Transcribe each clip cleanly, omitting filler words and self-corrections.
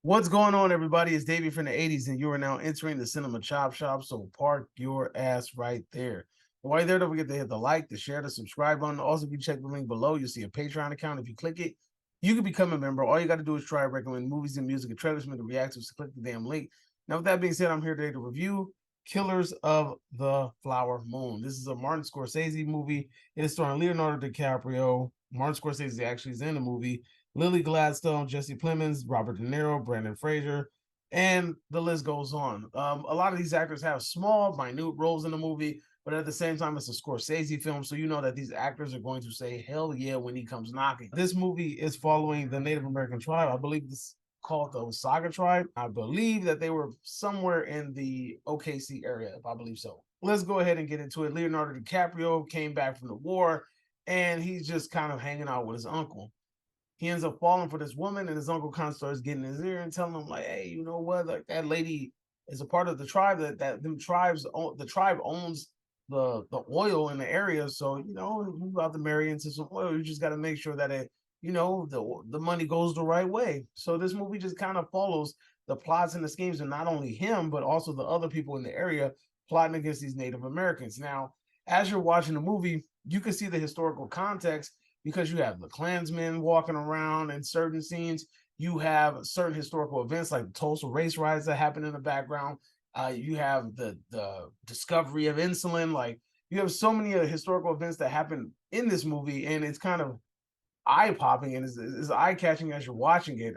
What's going on, everybody? It's Davey from the 80s, and you are now entering the Cinema Chop Shop, so park your ass right there. And while you're there, don't forget to hit the like, the share, the subscribe button. Also, if you check the link below, you'll see a Patreon account. If you click it, you can become a member. All you got to do is try to recommend movies and music and trailers for the reactions. So click the damn link. Now, with that being said, I'm here today to review Killers of the Flower Moon. This is a Martin Scorsese movie. It is starring Leonardo DiCaprio. Martin Scorsese actually is in the movie. Lily Gladstone, Jesse Plemons, Robert De Niro, Brandon Fraser, and the list goes on. A lot of these actors have small, minute roles in the movie, but at the same time, it's a Scorsese film, so you know that these actors are going to say hell yeah when he comes knocking. This movie is following the Native American tribe. I believe this called the Osage tribe. I believe that they were somewhere in the OKC area, if I believe so. Let's go ahead and get into it. Leonardo DiCaprio came back from the war, and he's just kind of hanging out with his uncle. He ends up falling for this woman, and his uncle kind of starts getting in his ear and telling him, like, hey, you know what? Like that lady is a part of the tribe the tribe owns the oil in the area. So, you about to marry into some oil. You just gotta make sure that the money goes the right way. So this movie just kind of follows the plots and the schemes of not only him, but also the other people in the area plotting against these Native Americans. Now, as you're watching the movie, you can see the historical context because you have the Klansmen walking around in certain scenes. You have certain historical events like the Tulsa race riots that happen in the background. You have the discovery of insulin. Like you have so many historical events that happen in this movie, and it's kind of eye popping and is eye catching as you're watching it.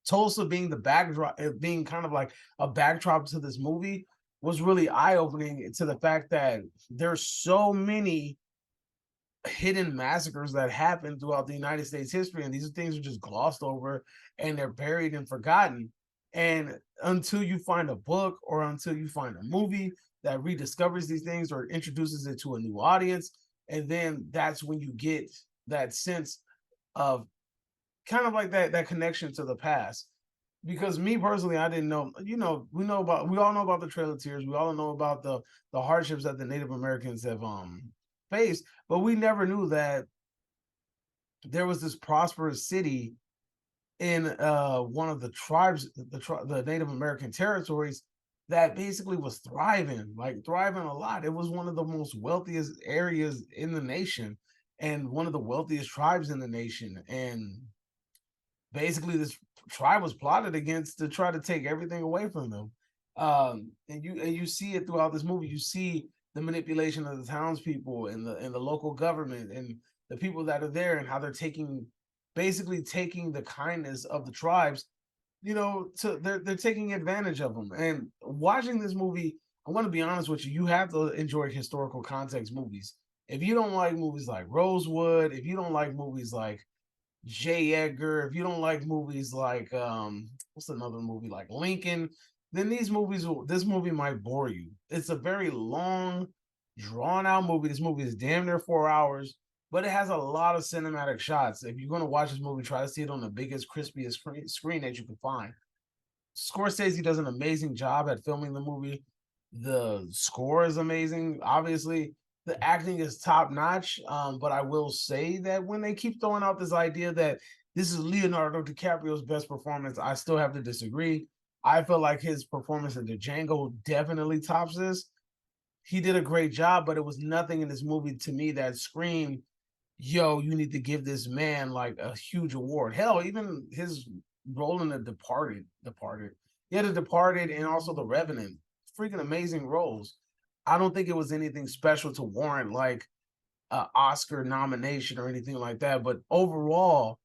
Tulsa being the backdrop, being kind of like a backdrop to this movie, was really eye opening to the fact that there's so many hidden massacres that happen throughout the United States history, and these things are just glossed over and they're buried and forgotten. And until you find a book or until you find a movie that rediscovers these things or introduces it to a new audience, and then that's when you get that sense of kind of like that connection to the past. Because me personally, I didn't know. We all know about the Trail of Tears. We all know about the hardships that the Native Americans have faced, but we never knew that there was this prosperous city in one of the tribes, the Native American territories, that basically was thriving, like thriving a lot. It was one of the most wealthiest areas in the nation and one of the wealthiest tribes in the nation. And basically this tribe was plotted against to try to take everything away from them. And you see it throughout this movie. You see the manipulation of the townspeople and the local government and the people that are there and how they're basically taking the kindness of the tribes, they're taking advantage of them. And watching this movie, I want to be honest with you, you have to enjoy historical context movies. If you don't like movies like Rosewood, if you don't like movies like J. Edgar, if you don't like movies like what's another movie like Lincoln, then this movie might bore you. It's a very long, drawn out movie. This movie is damn near 4 hours, but it has a lot of cinematic shots. If you're gonna watch this movie, try to see it on the biggest, crispiest screen that you can find. Scorsese does an amazing job at filming the movie. The score is amazing. Obviously, the acting is top notch. But I will say that when they keep throwing out this idea that this is Leonardo DiCaprio's best performance, I still have to disagree. I feel like his performance in the Django definitely tops this. He did a great job, but it was nothing in this movie to me that screamed, yo, you need to give this man like a huge award. Hell, even his role in The Departed. He had The Departed and also The Revenant. Freaking amazing roles. I don't think it was anything special to warrant like an Oscar nomination or anything like that. But overall,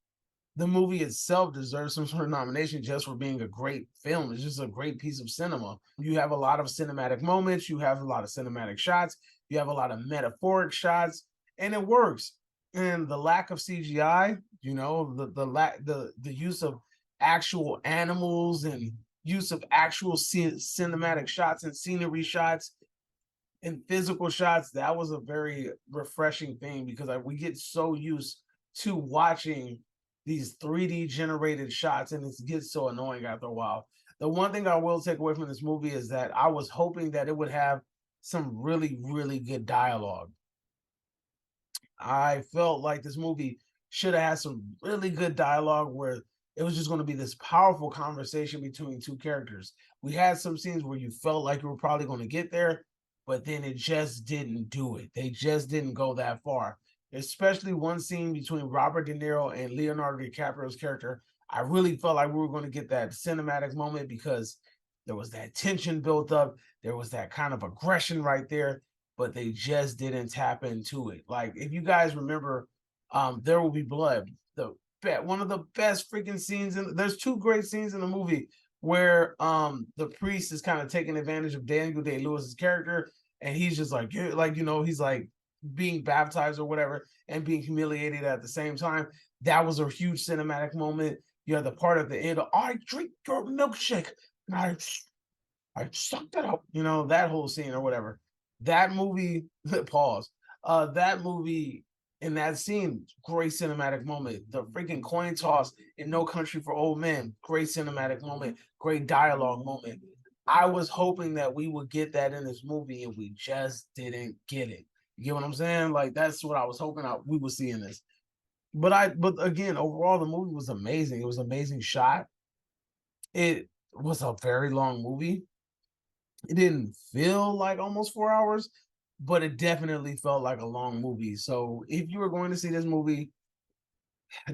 the movie itself deserves some sort of nomination just for being a great film. It's just a great piece of cinema. You have a lot of cinematic moments, you have a lot of cinematic shots, you have a lot of metaphoric shots, and it works. And the lack of CGI, the use of actual animals and use of actual cinematic shots and scenery shots and physical shots, that was a very refreshing thing because we get so used to watching these 3D generated shots, and it gets so annoying after a while. The one thing I will take away from this movie is that I was hoping that it would have some really, really good dialogue. I felt like this movie should have had some really good dialogue where it was just going to be this powerful conversation between two characters. We had some scenes where you felt like you were probably going to get there, but then it just didn't do it. They just didn't go that far. Especially one scene between Robert De Niro and Leonardo DiCaprio's character. I really felt like we were going to get that cinematic moment because there was that tension built up. There was that kind of aggression right there, but they just didn't tap into it. Like, if you guys remember, There Will Be Blood, one of the best freaking scenes there's two great scenes in the movie where the priest is kind of taking advantage of Daniel Day-Lewis's character, and he's just like he's like being baptized or whatever and being humiliated at the same time. That was a huge cinematic moment. You have the part at the end of, I drink your milkshake and I sucked it up, that whole scene or whatever. That movie, pause. That movie in that scene, great cinematic moment. The freaking coin toss in No Country for Old Men, great cinematic moment, great dialogue moment. I was hoping that we would get that in this movie, and we just didn't get it. You get what I'm saying? Like, that's what I was hoping we would see in this. But again, overall, the movie was amazing. It was amazing shot. It was a very long movie. It didn't feel like almost 4 hours, but it definitely felt like a long movie. So if you were going to see this movie,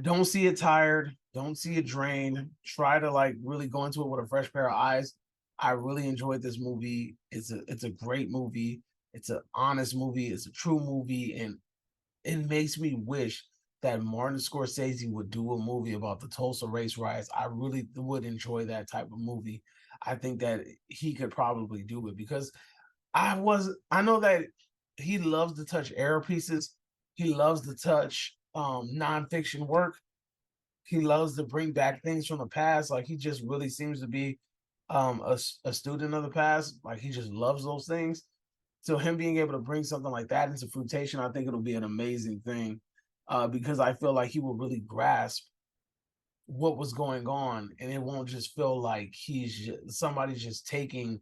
don't see it tired, don't see it drained. Try to like really go into it with a fresh pair of eyes. I really enjoyed this movie. It's a great movie. It's an honest movie. It's a true movie, and it makes me wish that Martin Scorsese would do a movie about the Tulsa race riots. I really would enjoy that type of movie. I think that he could probably do it because I know that he loves to touch era pieces. He loves to touch nonfiction work. He loves to bring back things from the past. Like, he just really seems to be a student of the past. Like, he just loves those things. So him being able to bring something like that into fruition, I think it'll be an amazing thing, because I feel like he will really grasp what was going on, and it won't just feel like somebody's just taking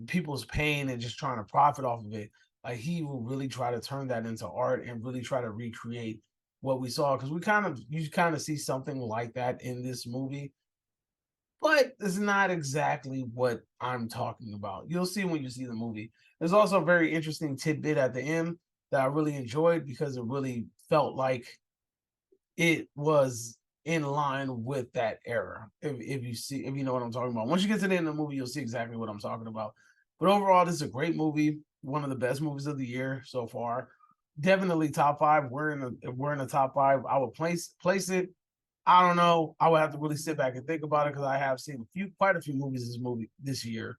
people's pain and just trying to profit off of it. Like, he will really try to turn that into art and really try to recreate what we saw, because you kind of see something like that in this movie, but it's not exactly what I'm talking about. You'll see when you see the movie. There's also a very interesting tidbit at the end that I really enjoyed because it really felt like it was in line with that era. If you know what I'm talking about. Once you get to the end of the movie, you'll see exactly what I'm talking about. But overall, this is a great movie. One of the best movies of the year so far. Definitely top 5. We're in the top 5. I would place it. I don't know. I would have to really sit back and think about it because I have seen quite a few movies this year.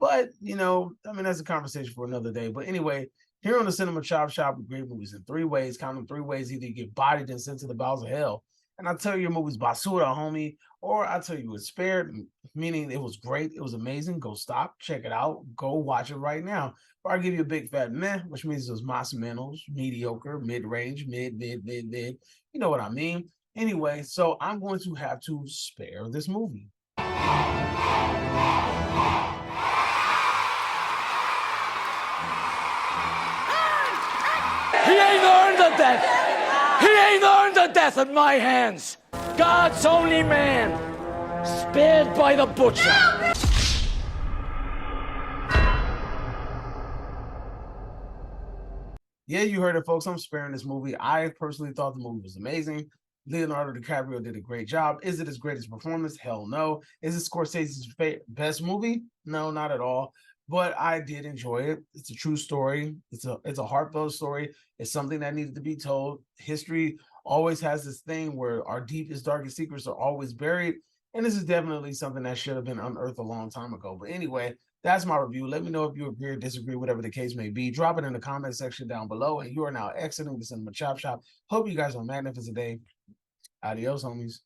But, that's a conversation for another day. But anyway, here on the Cinema Chop Shop, we grade movies in 3 ways. Count them 3 ways. Either you get bodied and sent to the bowels of hell, and I tell you your movie's basura, homie, or I tell you it's spared, meaning it was great, it was amazing. Go stop, check it out, go watch it right now. Or I give you a big fat meh, which means it was mas menos, mediocre, mid-range, mid. You know what I mean? Anyway, so I'm going to have to spare this movie. He ain't earned the death. He ain't earned the death at my hands. God's only man, spared by the butcher. Yeah, you heard it, folks. I'm sparing this movie. I personally thought the movie was amazing. Leonardo DiCaprio did a great job. Is it his greatest performance? Hell no. Is it Scorsese's best movie? No, not at all. But I did enjoy it. It's a true story. It's a heartfelt story. It's something that needed to be told. History always has this thing where our deepest, darkest secrets are always buried. And this is definitely something that should have been unearthed a long time ago. But anyway, that's my review. Let me know if you agree or disagree, whatever the case may be. Drop it in the comment section down below. And you are now exiting the Cinema Chop Shop. Hope you guys have a magnificent day. Adios, homies.